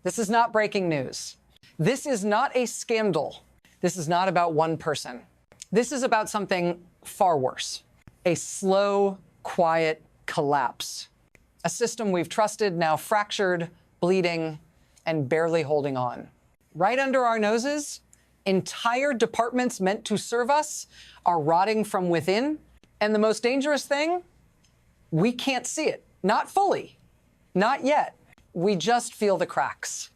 This is not breaking news. This is not a scandal. This is not about one person. This is about something far worse. A slow, quiet collapse. A system we've trusted now fractured, bleeding, and barely holding on. Right under our noses, entire departments meant to serve us are rotting from within. And the most dangerous thing, we can't see it. Not fully. Not yet. We just feel the cracks.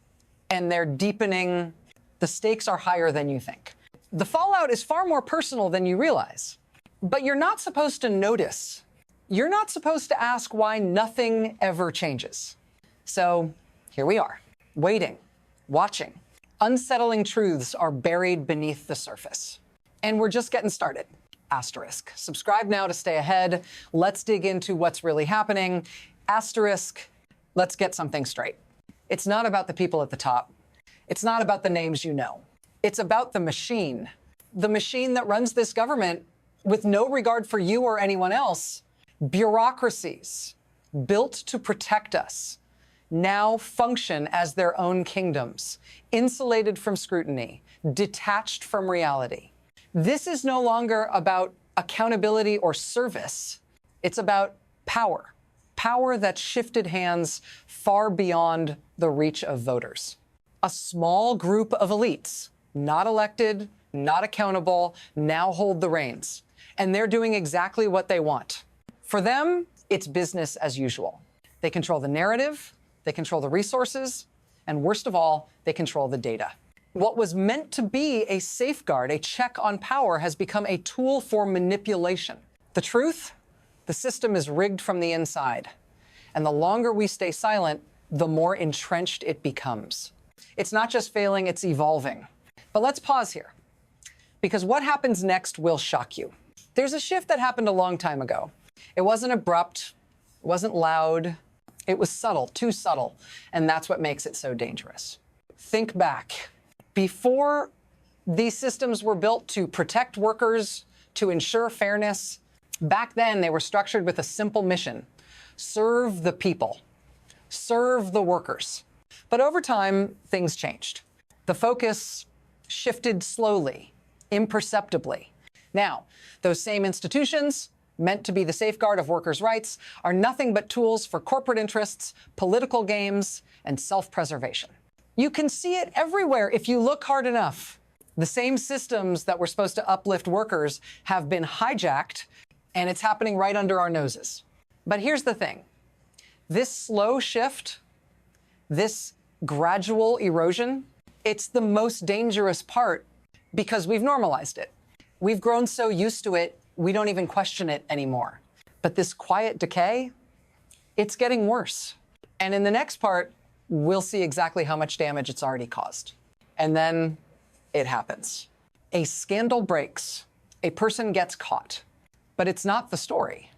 And they're deepening. The stakes are higher than you think. The fallout is far more personal than you realize. But you're not supposed to notice. You're not supposed to ask why nothing ever changes. So here we are, waiting, watching. Unsettling truths are buried beneath the surface. And we're just getting started. Asterisk. Subscribe now to stay ahead. Let's dig into what's really happening. Asterisk. Let's get something straight. It's not about the people at the top. It's not about the names you know. It's about the machine that runs this government with no regard for you or anyone else. Bureaucracies built to protect us now function as their own kingdoms, insulated from scrutiny, detached from reality. This is no longer about accountability or service. It's about power. Power that shifted hands far beyond the reach of voters. A small group of elites, not elected, not accountable, now hold the reins. And they're doing exactly what they want. For them, it's business as usual. They control the narrative, they control the resources, and worst of all, they control the data. What was meant to be a safeguard, a check on power, has become a tool for manipulation. The truth? The system is rigged from the inside. And the longer we stay silent, the more entrenched it becomes. It's not just failing, it's evolving. But let's pause here, because what happens next will shock you. There's a shift that happened a long time ago. It wasn't abrupt, it wasn't loud, it was subtle, too subtle, and that's what makes it so dangerous. Think back. Before these systems were built to protect workers, to ensure fairness, back then they were structured with a simple mission: serve the people, serve the workers. But over time, things changed. The focus shifted slowly, imperceptibly. Now, those same institutions, meant to be the safeguard of workers' rights, are nothing but tools for corporate interests, political games, and self-preservation. You can see it everywhere if you look hard enough. The same systems that were supposed to uplift workers have been hijacked, and it's happening right under our noses. But here's the thing. This slow shift, this gradual erosion, it's the most dangerous part because we've normalized it. We've grown so used to it, we don't even question it anymore. But this quiet decay, it's getting worse. And in the next part, we'll see exactly how much damage it's already caused. And then it happens. A scandal breaks. A person gets caught. But it's not the story.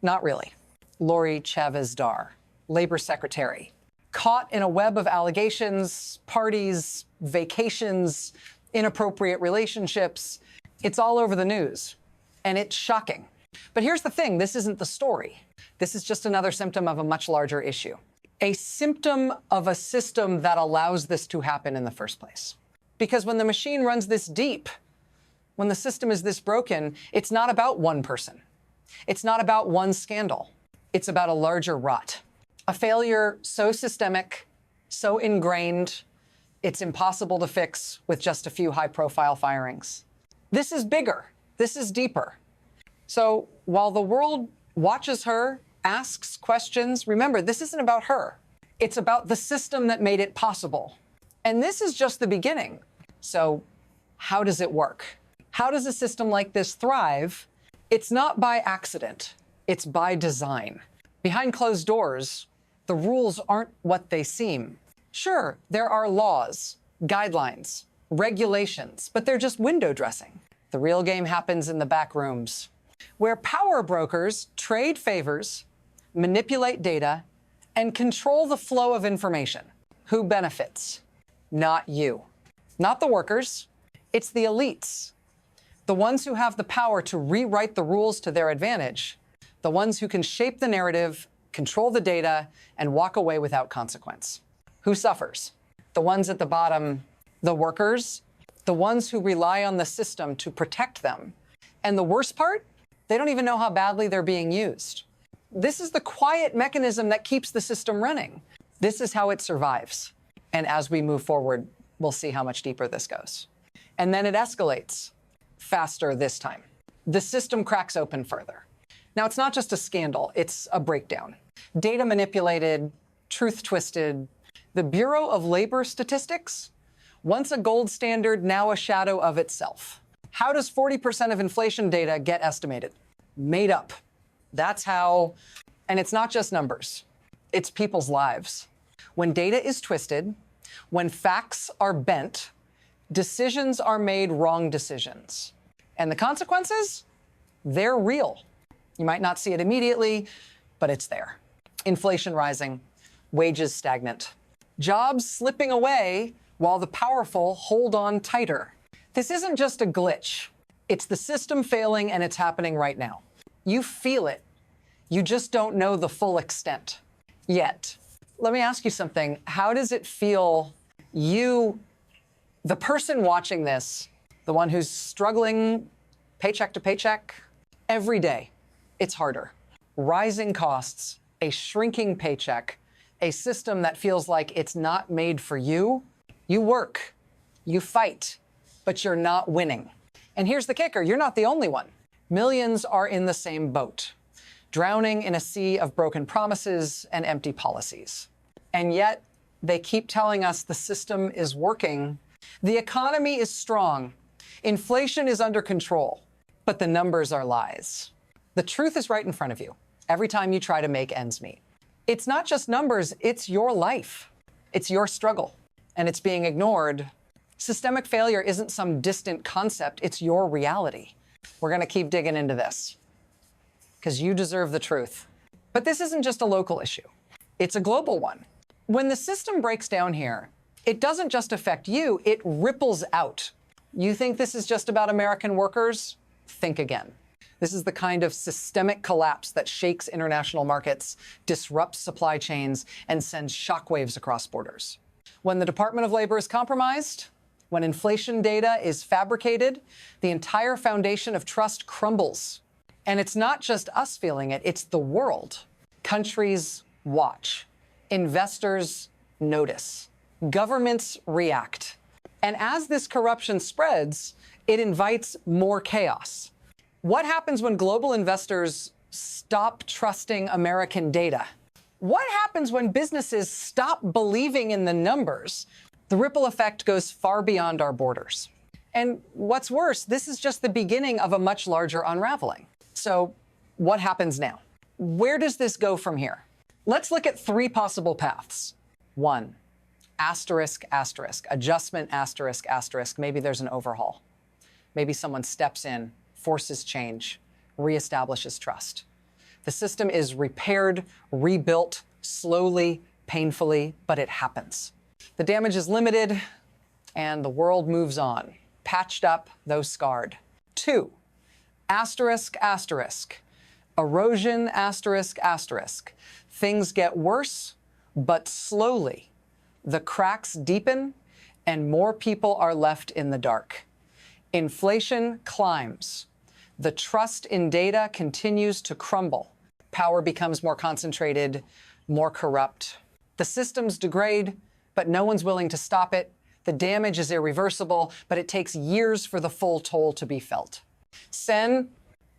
Not really. Lori Chavez-Dar, Labor Secretary, caught in a web of allegations, parties, vacations, inappropriate relationships. It's all over the news. And it's shocking. But here's the thing, this isn't the story. This is just another symptom of a much larger issue. A symptom of a system that allows this to happen in the first place. Because when the machine runs this deep, when the system is this broken, it's not about one person. It's not about one scandal. It's about a larger rot. A failure so systemic, so ingrained, it's impossible to fix with just a few high-profile firings. This is bigger. This is deeper. So while the world watches her, asks questions, remember, this isn't about her. It's about the system that made it possible. And this is just the beginning. So how does it work? How does a system like this thrive? It's not by accident. It's by design. Behind closed doors, the rules aren't what they seem. Sure, there are laws, guidelines, regulations, but they're just window dressing. The real game happens in the back rooms, where power brokers trade favors, manipulate data, and control the flow of information. Who benefits? Not you. Not the workers. It's the elites. The ones who have the power to rewrite the rules to their advantage. The ones who can shape the narrative, control the data, and walk away without consequence. Who suffers? The ones at the bottom, the workers, the ones who rely on the system to protect them. And the worst part, they don't even know how badly they're being used. This is the quiet mechanism that keeps the system running. This is how it survives. And as we move forward, we'll see how much deeper this goes. And then it escalates faster this time. The system cracks open further. Now, it's not just a scandal, it's a breakdown. Data manipulated, truth twisted. The Bureau of Labor Statistics, once a gold standard, now a shadow of itself. How does 40% of inflation data get estimated? Made up. That's how, and it's not just numbers, it's people's lives. When data is twisted, when facts are bent, decisions are made wrong decisions. And the consequences, they're real. You might not see it immediately, but it's there. Inflation rising, wages stagnant, jobs slipping away while the powerful hold on tighter. This isn't just a glitch. It's the system failing, and it's happening right now. You feel it. You just don't know the full extent yet. Let me ask you something. How does it feel, you, the person watching this, the one who's struggling paycheck to paycheck every day? It's harder. Rising costs, a shrinking paycheck, a system that feels like it's not made for you. You work, you fight, but you're not winning. And here's the kicker, you're not the only one. Millions are in the same boat, drowning in a sea of broken promises and empty policies. And yet, they keep telling us the system is working. The economy is strong. Inflation is under control, but the numbers are lies. The truth is right in front of you every time you try to make ends meet. It's not just numbers, it's your life. It's your struggle, and it's being ignored. Systemic failure isn't some distant concept, it's your reality. We're going to keep digging into this because you deserve the truth. But this isn't just a local issue. It's a global one. When the system breaks down here, it doesn't just affect you, it ripples out. You think this is just about American workers? Think again. This is the kind of systemic collapse that shakes international markets, disrupts supply chains, and sends shockwaves across borders. When the Department of Labor is compromised, when inflation data is fabricated, the entire foundation of trust crumbles. And it's not just us feeling it, it's the world. Countries watch. Investors notice. Governments react. And as this corruption spreads, it invites more chaos. What happens when global investors stop trusting American data? What happens when businesses stop believing in the numbers? The ripple effect goes far beyond our borders. And what's worse, this is just the beginning of a much larger unraveling. So what happens now? Where does this go from here? Let's look at three possible paths. One, asterisk, asterisk, adjustment, asterisk, asterisk. Maybe there's an overhaul. Maybe someone steps in, forces change, reestablishes trust. The system is repaired, rebuilt, slowly, painfully, but it happens. The damage is limited, and the world moves on, patched up, though scarred. Two, asterisk, asterisk, erosion, asterisk, asterisk. Things get worse, but slowly. The cracks deepen, and more people are left in the dark. Inflation climbs. The trust in data continues to crumble. Power becomes more concentrated, more corrupt. The systems degrade, but no one's willing to stop it. The damage is irreversible, but it takes years for the full toll to be felt. Sen,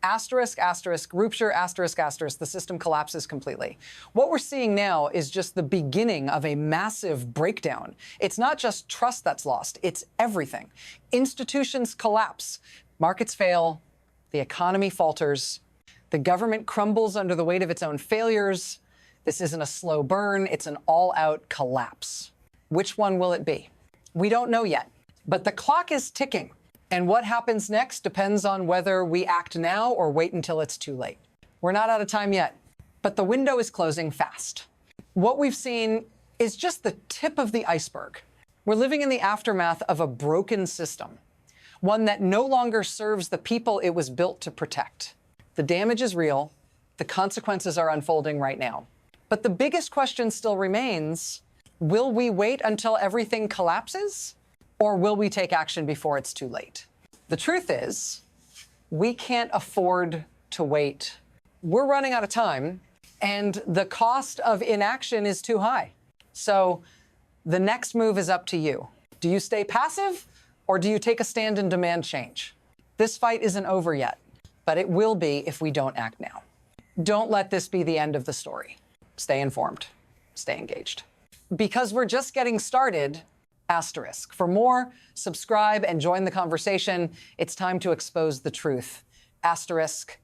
asterisk, asterisk, rupture, asterisk, asterisk, the system collapses completely. What we're seeing now is just the beginning of a massive breakdown. It's not just trust that's lost, it's everything. Institutions collapse, markets fail, the economy falters, the government crumbles under the weight of its own failures. This isn't a slow burn, it's an all-out collapse. Which one will it be? We don't know yet, but the clock is ticking. And what happens next depends on whether we act now or wait until it's too late. We're not out of time yet, but the window is closing fast. What we've seen is just the tip of the iceberg. We're living in the aftermath of a broken system, one that no longer serves the people it was built to protect. The damage is real. The consequences are unfolding right now. But the biggest question still remains, Will we wait until everything collapses? Or will we take action before it's too late? The truth is, we can't afford to wait. We're running out of time, and the cost of inaction is too high. So the next move is up to you. Do you stay passive, or do you take a stand and demand change? This fight isn't over yet, but it will be if we don't act now. Don't let this be the end of the story. Stay informed. Stay engaged. Because we're just getting started, asterisk. For more, subscribe and join the conversation. It's time to expose the truth. Asterisk.